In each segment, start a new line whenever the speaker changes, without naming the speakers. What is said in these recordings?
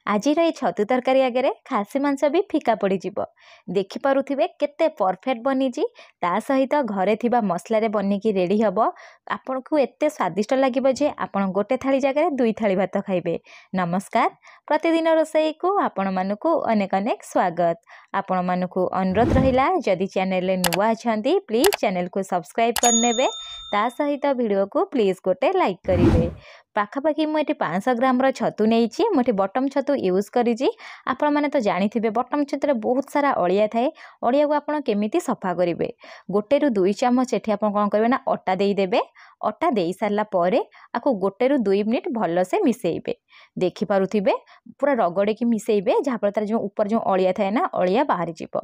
ଆଜିର ଏଇ ଛତୁ ତରକାରୀ ଆଗରେ ଖାସି ମାଂସ ବି ଫିକା ପଡ଼ିଯିବ। ଦେଖିପାରୁଥିବେ କେତେ ପରଫେକ୍ଟ ବନିଛି। ତା ସହିତ ଘରେ ଥିବା ମସଲାରେ ବନିକି ରେଡ଼ି ହେବ। ଆପଣଙ୍କୁ ଏତେ ସ୍ୱାଦିଷ୍ଟ ଲାଗିବ ଯେ ଆପଣ ଗୋଟେ ଥାଳି ଜାଗାରେ 2 ଥାଳି ଭାତ ଖାଇବେ। ନମସ୍କାର, ପ୍ରତିଦିନ ରୋଷେଇକୁ ଆପଣମାନଙ୍କୁ ଅନେକ ଅନେକ ସ୍ୱାଗତ। ଆପଣମାନଙ୍କୁ ଅନୁରୋଧ ରହିଲା, ଯଦି ଚ୍ୟାନେଲରେ ନୂଆ ଅଛନ୍ତି ପ୍ଲିଜ୍ ଚ୍ୟାନେଲକୁ ସବସ୍କ୍ରାଇବ୍ କରିନେବେ। ତା ସହିତ ଭିଡ଼ିଓକୁ ପ୍ଲିଜ୍ ଗୋଟେ ଲାଇକ୍ କରିବେ। ପାଖାପାଖି ମୁଁ ଏଠି 500 ଗ୍ରାମର ଛତୁ ନେଇଛି। ମୁଁ ଏଠି ବଟମ୍ ଛତୁ ୟୁଜ୍ କରିଛି। ଆପଣମାନେ ତ ଜାଣିଥିବେ ବଟମ୍ ଛତୁରେ ବହୁତ ସାରା ଅଳିଆ ଥାଏ। ଅଳିଆକୁ ଆପଣ କେମିତି ସଫା କରିବେ। 1ରୁ 2 ଚାମଚ ଏଠି ଆପଣ କ'ଣ କରିବେ ନା ଅଟା ଦେଇଦେବେ। ଅଟା ଦେଇ ସାରିଲା ପରେ ଆକୁ 1ରୁ 2 ମିନିଟ୍ ଭଲସେ ମିଶାଇବେ। ଦେଖିପାରୁଥିବେ ପୁରା ରଗଡ଼ିକି ମିଶାଇବେ, ଯାହାଫଳରେ ତାର ଯେଉଁ ଉପରେ ଯେଉଁ ଅଳିଆ ଥାଏ ନା ଅଳିଆ ବାହାରିଯିବ।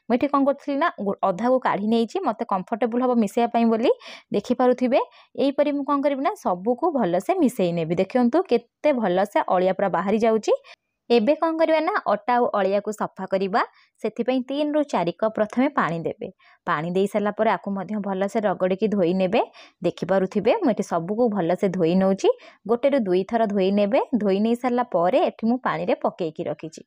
ମୁଁ ଏଠି କ'ଣ କରିଥିଲି ନା ଅଧାକୁ କାଢ଼ି ନେଇଛି, ମୋତେ କମ୍ଫର୍ଟେବୁଲ୍ ହେବ ମିଶାଇବା ପାଇଁ ବୋଲି। ଦେଖିପାରୁଥିବେ ଏଇପରି ମୁଁ କ'ଣ କରିବି ନା ସବୁକୁ ଭଲସେ ମିଶାଇ ନେବି। ଦେଖନ୍ତୁ କେତେ ଭଲସେ ଅଳିଆ ପୁରା ବାହାରି ଯାଉଛି। ଏବେ କ'ଣ କରିବା ନା ଅଟା ଆଉ ଅଳିଆକୁ ସଫା କରିବା। ସେଥିପାଇଁ 3ରୁ 4 କପ୍ ପ୍ରଥମେ ପାଣି ଦେବେ। ପାଣି ଦେଇ ସାରିଲା ପରେ ଆକୁ ମଧ୍ୟ ଭଲସେ ରଗଡ଼ିକି ଧୋଇ ନେବେ। ଦେଖିପାରୁଥିବେ ମୁଁ ଏଠି ସବୁକୁ ଭଲସେ ଧୋଇ ନେଉଛି। 1ରୁ 2 ଥର ଧୋଇ ନେବେ। ଧୋଇ ନେଇ ସାରିଲା ପରେ ଏଠି ମୁଁ ପାଣିରେ ପକାଇକି ରଖିଛି।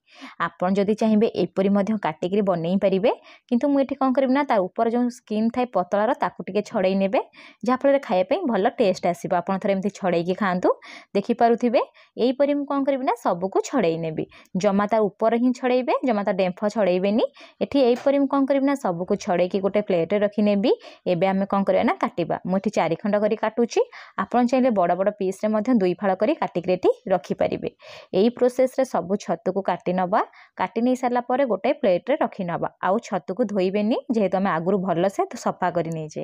ଆପଣ ଯଦି ଚାହିଁବେ ଏପରି ମଧ୍ୟ କାଟିକିରି ବନେଇ ପାରିବେ, କିନ୍ତୁ ମୁଁ ଏଠି କ'ଣ କରିବି ନା ତା ଉପରେ ଯେଉଁ ସ୍କିନ୍ ଥାଏ ପତଳାର ତାକୁ ଟିକେ ଛଡ଼େଇ ନେବେ, ଯାହାଫଳରେ ଖାଇବା ପାଇଁ ଭଲ ଟେଷ୍ଟ ଆସିବ। ଆପଣ ଥରେ ଏମିତି ଛଡ଼େଇକି ଖାଆନ୍ତୁ। ଦେଖିପାରୁଥିବେ ଏଇପରି ମୁଁ କ'ଣ କରିବି ନା ସବୁକୁ ଛଡ଼େଇ ନେବି। ଜମା ତା ଉପରେ ହିଁ ଛଡ଼େଇବେ, ଜମା ତା ଡେମ୍ଫ ଛଡ଼େଇବେନି। ଏଠି ଏଇପରି ମୁଁ କ'ଣ କରିବି ନା ସବୁକୁ ଛଡ଼େଇକି ଗୋଟେ ପ୍ଲେଟ୍ରେ ରଖିନେବି। ଏବେ ଆମେ କ'ଣ କରିବା ନା କାଟିବା। ମୁଁ ଏଠି 4 ଖଣ୍ଡ କରି କାଟୁଛି। ଆପଣ ଚାହିଁଲେ ବଡ଼ ବଡ଼ ପିସ୍ରେ ମଧ୍ୟ 2 ଫାଳ କରି କାଟିକିରି ଏଠି ରଖିପାରିବେ। ଏଇ ପ୍ରୋସେସ୍ରେ ସବୁ ଛତୁକୁ କାଟି ନେବା। କାଟି ନେଇ ସାରିଲା ପରେ ଗୋଟେ ପ୍ଲେଟ୍ରେ ରଖିନେବା। ଆଉ ଛତୁକୁ ଧୋଇବେନି, ଯେହେତୁ ଆମେ ଆଗରୁ ଭଲସେ ସଫା କରି ନେଇଛେ।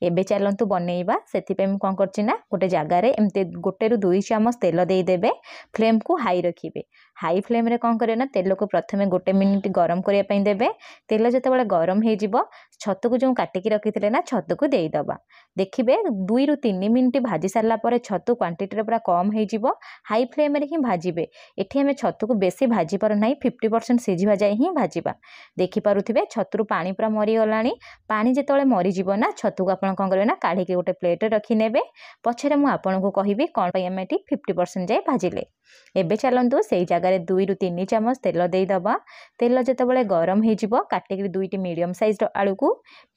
ଏବେ ଚାଲନ୍ତୁ ବନେଇବା। ସେଥିପାଇଁ ମୁଁ କ'ଣ କରୁଛି ନା ଗୋଟେ ଜାଗାରେ ଏମିତି 1ରୁ 2 ଚାମଚ ତେଲ ଦେଇଦେବେ। ଫ୍ଲେମ୍କୁ ହାଇ ରଖିବେ। ହାଇ ଫ୍ଲେମ୍ରେ କ'ଣ କରିବେ ନା ତେଲକୁ ପ୍ରଥମେ 1 ମିନିଟ୍ ଗରମ କରିବା ପାଇଁ ଦେବେ। ତେଲ ଯେତେବେଳେ ଗରମ ହେଇଯିବ ଛତୁକୁ ଯେଉଁ କାଟିକି ରଖିଥିଲେ ନା ଛତୁକୁ ଦେଇଦେବା। ଦେଖିବେ 2ରୁ 3 ମିନିଟ୍ ଭାଜି ସାରିଲା ପରେ ଛତୁ କ୍ୱାଣ୍ଟିଟିରେ ପୁରା କମ୍ ହେଇଯିବ। ହାଇ ଫ୍ଲେମ୍ରେ ହିଁ ଭାଜିବେ। ଏଠି ଆମେ ଛତୁକୁ ବେଶୀ ଭାଜିବାର ନାହିଁ, 50% ସିଝିବା ଯାଏ ହିଁ ଭାଜିବା। ଦେଖିପାରୁଥିବେ ଛତୁରୁ ପାଣି ପୁରା ମରିଗଲାଣି। ପାଣି ଯେତେବେଳେ ମରିଯିବ ନା ଛତୁକୁ ଆପଣ କ'ଣ କରିବେ ନା କାଢ଼ିକି ଗୋଟେ ପ୍ଲେଟ୍ରେ ରଖିନେବେ। ପଛରେ ମୁଁ ଆପଣଙ୍କୁ କହିବି କ'ଣ ପାଇଁ ଆମେ ଏଠି 50% ଯାଏ ଭାଜିଲେ। ଏବେ ଚାଲନ୍ତୁ ସେଇ ଜାଗାରେ 2ରୁ 3 ଚାମଚ ତେଲ ଦେଇଦେବା। ତେଲ ଯେତେବେଳେ ଗରମ ହେଇଯିବ କାଟିକିରି 2ଟି ମିଡ଼ିୟମ୍ ସାଇଜ୍ର ଆଳୁକୁ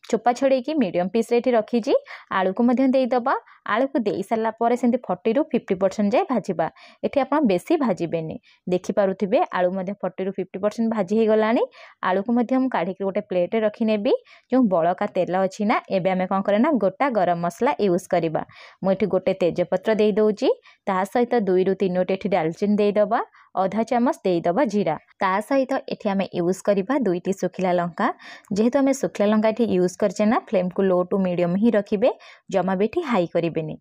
ଚୋପା ଛଡ଼େଇକି ମିଡ଼ିୟମ୍ ପିସ୍ରେ ଏଠି ରଖିଛି। ଆଳୁକୁ ମଧ୍ୟ ଦେଇଦେବା। ଆଳୁକୁ ଦେଇ ସାରିଲା ପରେ ସେମିତି 40ରୁ 50% ଯାଏ ଭାଜିବା। ଏଠି ଆପଣ ବେଶୀ ଭାଜିବେନି। ଦେଖିପାରୁଥିବେ ଆଳୁ ମଧ୍ୟ 40ରୁ 50% ଭାଜି ହେଇଗଲାଣି। ଆଳୁକୁ ମଧ୍ୟ ମୁଁ କାଢ଼ିକି ଗୋଟେ ପ୍ଲେଟ୍ରେ ରଖିନେବି। ଯେଉଁ ବଳକା ତେଲ ଅଛି ନା ଏବେ ଆମେ କ'ଣ କରିବା ନା ଗୋଟା ଗରମ ମସଲା ୟୁଜ୍ କରିବା। ମୁଁ ଏଠି ଗୋଟେ ତେଜପତ୍ର ଦେଇଦେଉଛି। ତା ସହିତ 2ରୁ 3ଟି ଏଠି ଡାଲଚିନି ଦେଇଦେବା। ଅଧା ଚାମଚ ଦେଇଦେବା ଜିରା। ତା ସହିତ ଏଠି ଆମେ ୟୁଜ୍ କରିବା 2ଟି ଶୁଖିଲା ଲଙ୍କା। ଯେହେତୁ ଆମେ ଶୁଖିଲା ଲଙ୍କା ଏଠି ୟୁଜ୍ କରିଛେ ନା ଫ୍ଲେମ୍କୁ ଲୋ ଟୁ ମିଡ଼ିୟମ୍ ହିଁ ରଖିବେ, ଜମା ବି ଏଠି ହାଇ କରିବେନି।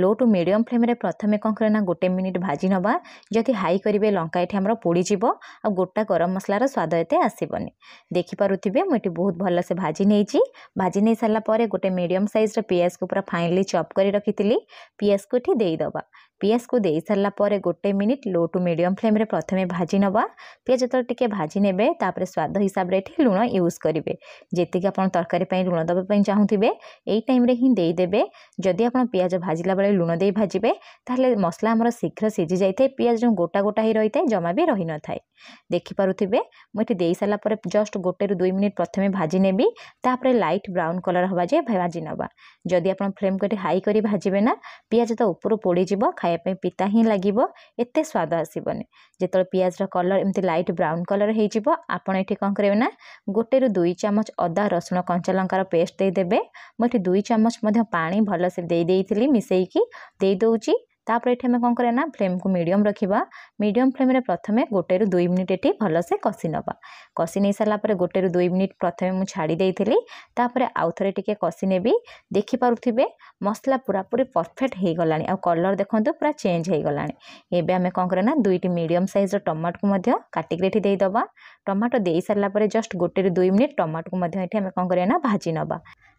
ଲୋ ଟୁ ମିଡ଼ିୟମ୍ ଫ୍ଲେମ୍ରେ ପ୍ରଥମେ କ'ଣ କରିବା ନା 1 ମିନିଟ୍ ଭାଜି ନେବା। ଯଦି ହାଇ କରିବେ ଲଙ୍କା ଏଠି ଆମର ପୋଡ଼ିଯିବ ଆଉ ଗୋଟା ଗରମ ମସଲାର ସ୍ୱାଦ ଏତେ ଆସିବନି। ଦେଖିପାରୁଥିବେ ମୁଁ ଏଠି ବହୁତ ଭଲସେ ଭାଜି ନେଇଛି। ଭାଜି ନେଇ ସାରିଲା ପରେ ଗୋଟେ ମିଡ଼ିୟମ୍ ସାଇଜ୍ର ପିଆଜକୁ ପୁରା ଫାଇନଲି ଚପ୍ କରି ରଖିଥିଲି। ପିଆଜକୁ ଏଠି ଦେଇଦେବା। ପିଆଜକୁ ଦେଇ ସାରିଲା ପରେ 1 ମିନିଟ୍ ଲୋ ଟୁ ମିଡ଼ିୟମ୍ ଫ୍ଲେମ୍ରେ ପ୍ରଥମେ ଭାଜି ନେବା। ପିଆଜ ଯେତେବେଳେ ଟିକେ ଭାଜି ନେବେ ତାପରେ ସ୍ୱାଦ ହିସାବରେ ଏଠି ଲୁଣ ୟୁଜ୍ କରିବେ। ଯେତିକି ଆପଣ ତରକାରୀ ପାଇଁ ଲୁଣ ଦେବା ପାଇଁ ଚାହୁଁଥିବେ ଏଇ ଟାଇମ୍ରେ ହିଁ ଦେଇଦେବେ। ଯଦି ଆପଣ ପିଆଜ ଭାଜିଲା ବେଳେ ଲୁଣ ଦେଇ ଭାଜିବେ ତାହେଲେ ମସଲା ଆମର ଶୀଘ୍ର ସିଝି ଯାଇଥାଏ। ପିଆଜ ଯେଉଁ ଗୋଟା ଗୋଟା ହେଇ ରହିଥାଏ ଜମା ବି ରହିନଥାଏ। ଦେଖିପାରୁଥିବେ ମୁଁ ଏଠି ଦେଇ ସାରିଲା ପରେ ଜଷ୍ଟ 1ରୁ 2 ମିନିଟ୍ ପ୍ରଥମେ ଭାଜି ନେବି। ତାପରେ ଲାଇଟ୍ ବ୍ରାଉନ୍ କଲର୍ ହେବା ଯାଏ ଭାଜି ନେବା। ଯଦି ଆପଣ ଫ୍ଲେମ୍କୁ ଏଠି ହାଇ କରି ଭାଜିବେ ନା ପିଆଜ ତ ଉପରୁ ପୋଡ଼ିଯିବ, ଖାଇବା ପାଇଁ ପିତା ହିଁ ଲାଗିବ, ଏତେ ସ୍ୱାଦ ଆସିବନି। ଯେତେବେଳେ ପିଆଜର କଲର୍ ଏମିତି ଲାଇଟ୍ ବ୍ରାଉନ୍ କଲର୍ ହେଇଯିବ ଆପଣ ଏଠି କ'ଣ କରିବେ ନା 1ରୁ 2 ଚାମଚ ଅଦା ରସୁଣ କଞ୍ଚା ଲଙ୍କାର ପେଷ୍ଟ ଦେଇଦେବେ। ମୁଁ ଏଠି 2 ଚାମଚ ମଧ୍ୟ ପାଣି ଭଲସେ ଦେଇଥିଲି ମିଶାଇକି ଦେଇଦେଉଛି। ତାପରେ ଏଠି ଆମେ କ'ଣ କରିବା ନା ଫ୍ଲେମ୍କୁ ମିଡ଼ିୟମ୍ ରଖିବା। ମିଡ଼ିୟମ୍ ଫ୍ଲେମ୍ରେ ପ୍ରଥମେ 1ରୁ 2 ମିନିଟ୍ ଏଠି ଭଲସେ କଷି ନେବା। କଷି ନେଇ ସାରିଲା ପରେ 1ରୁ 2 ମିନିଟ୍ ପ୍ରଥମେ ମୁଁ ଛାଡ଼ି ଦେଇଥିଲି। ତାପରେ ଆଉ ଥରେ ଟିକେ କଷି ନେବି। ଦେଖିପାରୁଥିବେ ମସଲା ପୁରାପୁରି ପରଫେକ୍ଟ ହେଇଗଲାଣି ଆଉ କଲର୍ ଦେଖନ୍ତୁ ପୁରା ଚେଞ୍ଜ ହେଇଗଲାଣି। ଏବେ ଆମେ କ'ଣ କରିବା ନା 2ଟି ମିଡ଼ିୟମ୍ ସାଇଜ୍ର ଟମାଟୋକୁ ମଧ୍ୟ କାଟିକି ଏଠି ଦେଇଦେବା। ଟମାଟୋ ଦେଇ ସାରିଲା ପରେ ଜଷ୍ଟ 1ରୁ 2 ମିନିଟ୍ ଟମାଟୋକୁ ମଧ୍ୟ ଏଠି ଆମେ କ'ଣ କରିବା ନା ଭାଜି ନେବା।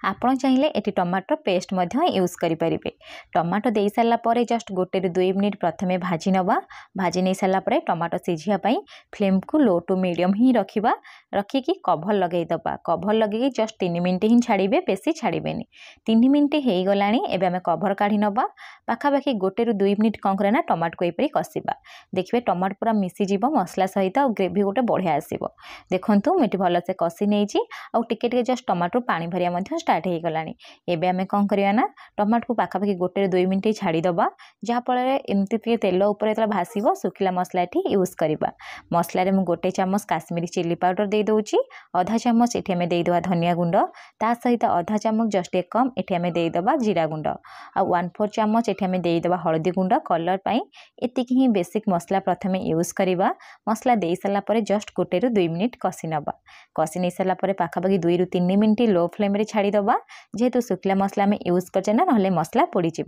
ଆପଣ ଚାହିଁଲେ ଏଠି ଟମାଟୋ ପେଷ୍ଟ ମଧ୍ୟ ୟୁଜ୍ କରିପାରିବେ। ଟମାଟୋ ଦେଇ ସାରିଲା ପରେ ଜଷ୍ଟ गोटे रु 2 मिनिट प्रथमे भाजी नवा। भाजी नहीं सारा पर टमाटो सिझापी फ्लेम को लो टू मीडियम ही रखा। रखिकी कभर लगेदबा। कभर लगे जस्ट 3 मिनिट ही छाड़े, बेसी छाड़बेनि। 3 मिनिट हो गला एवं आम कभर काढ़ी नवा। पाखापाखि गोटे रु 2 मिनिट कौन करें टमाटो को यपरी कषा। देखिए टमाटो पूरा मिसीज मसला सहित और ग्रेवी गोटे बढ़िया आसो। देखूँ मुझे भलसे कषि नहीं आउ टिके जस्ट टमाटो पानी भरिया स्टार्ट हो गला। एवं आम कौन करना टमाटो को पाखापाखि गोटे रु 2 मिनिट छाड़ीदबा। जहाँफल एमती तेल उपर जो भाषो शुखिला मसला ये यूज करवा। मसलार मुझे गोटे चामच काश्मीरी चिली पाउडर दे दूची। आधा चामच ये आम देदेवा धनिया गुंड। ता सहित आधा चामच जस्ट एक कम ये आम देदेवा जीरा गुंड। आ 1/4 चामच ये आम देदेवा हलदी गुंड कलर पाई। एतिक ही बेसिक मसला प्रथम यूज करवा। मसला दे सारापर जस्ट गोटे रु 2 मिनिट कषि नवा। कषि नहीं सारापर पाखापाखि 2 रु 3 मिनिट लो फ्लेम छाड़ीदबा। जेहेतु शुखिला मसला आम यूज करचे ना ना मसला पोड़ीज।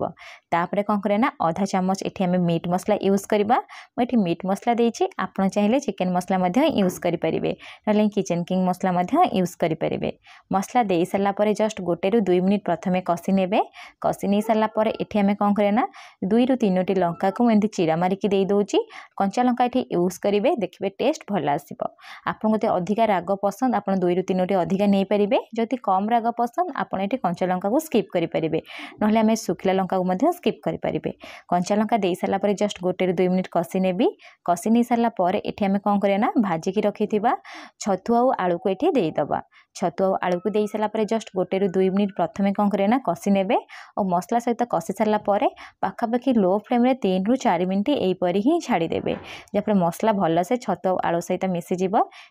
तापर कौन करें आधा चामच ये आम मीट मसला यूज करवा। मुझे मीट मसला देती आप चाहिए चिकेन मसला यूज करेंगे ना किचन किंग मसला यूज करेंगे। मसला दे सारापर जस्ट गोटे रु 2 मिनिट प्रथम कषि ने। कषि नहीं सारापर ये आम कौन करना 2 रु 3टी लंका को एमती चिरा मारिकी दे दूची। कंचा लंका ये यूज करेंगे। देखिए टेस्ट भल आसो। आपको अधिका राग पसंद आप 2 रु 3टी अधिका नहीं पारे। जदि कम राग पसंद आपड़ ये कंचा लंका को स्किप करेंगे ना आम शुखिला लंका को स्किप करेंगे। कंचा लंका दे सारापर जस्ट गोटे रु 2 मिनिट कषि ने। कषि नहीं सारापर ये आम कौन करना भाजिकी रखी छतु आउ आलू को ये देदबा। छतु आउ आलू को दे सारापर जस्ट गोटे रु 2 मिनिट प्रथम कौन करना कषि ने और मसला सहित कषि सारापर पाखापाखि लो फ्लेम 3 रु 4 मिनिट यहीपरी ही छाड़ीदेवे। जब मसला भलसे छतु आलू सहित मिसीज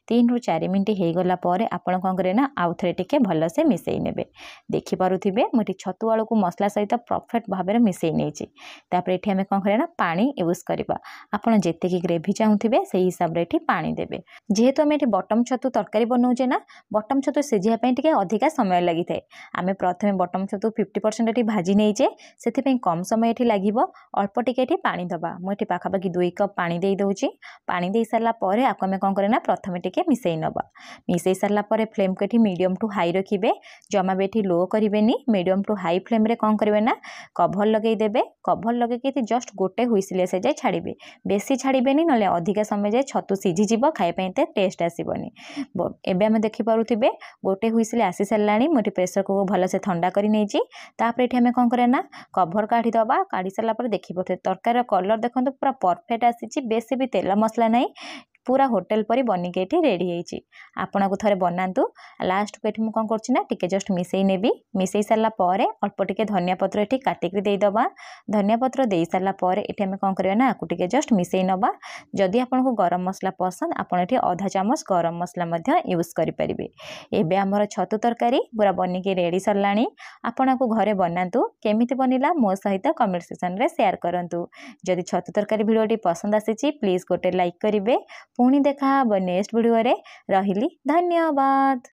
3 रु 4 मिनिट हो गला आपड़ कौन करना आउ थे टे भलसे मिसई ने। देखिपे मुझे छतु आलू को मसला सहित परफेक्ट भाव में मिसई नहीं। तापर ये आम कौन करना पानी यूज करवा। आपड़ जी ग्रेवी चाहूथे से हिसाब से पानी देवे। जेहेतु आम ये बटम छतु तरकारी बनाऊे ना बटम छतु सिझापी टे अधिका समय लगी थाए। आम प्रथम बटम छतु 50% ये भाजी नहींचे से कम समय ये लगे। अल्प टिके पानी दबा। मुझे पाखापाखि 2 कप पानी दे दूची। पानी दे सारापर आपको आम कौन करना प्रथम टिके मिसई नवा। मिसई सारापर फ्लेम को ये मीडियम टू हाई रखिए। जमा भी ये लो करेंगे। मीडियम टू हाई फ्लेम रे कौन करेंगे ना कभर लगेदेवे। कभर लगे जस्ट गोटे हुइसिल से जाए छाड़े। बेसी छाड़बेनि ना अधिका समय जाए छतु सिझीज खाइपाई टेस्ट आसबनी। एवं आम देखिपे गोटे हुइसिल आसी सारा। मुझे प्रेसर कुकर भलसे ठंडा कर नहीं। तापर ये आम कौन करना कभर काढ़ीदबा। काढ़ी सारापर देखिए तरकार कलर देखो पूरा परफेक्ट आसी। बेसी भी तेल मसला नहीं पूरा होटेल परी बनिके ये रेडी होती। आपन को थे बनातु। लास्ट को ये कौन करना टिके जस्ट मिसई ने। मिसई सारापर अल्प टिके धनिया पत्र ये काटिक देदबा। धनिया पत्र दे सारापर ये आम कौन करना आपको टिके जस्ट मिसई नवा। जदि आपको गरम मसला पसंद आपड़ ये आधा चामच गरम मसला यूज करेंगे। एवं आमर छतु तरकारी पूरा बनिके रेडी सरला। आपन को घरे बनातु। केमिति बनिला मो सहित कमेंट सेक्शन रे शेयर करंतु। जदि छतु तरकारी वीडियोटी पसंद आसी प्लीज गोटे लाइक करेंगे। पुणी देखा नेक्स्ट वीडियो रे। रहिली धन्यवाद।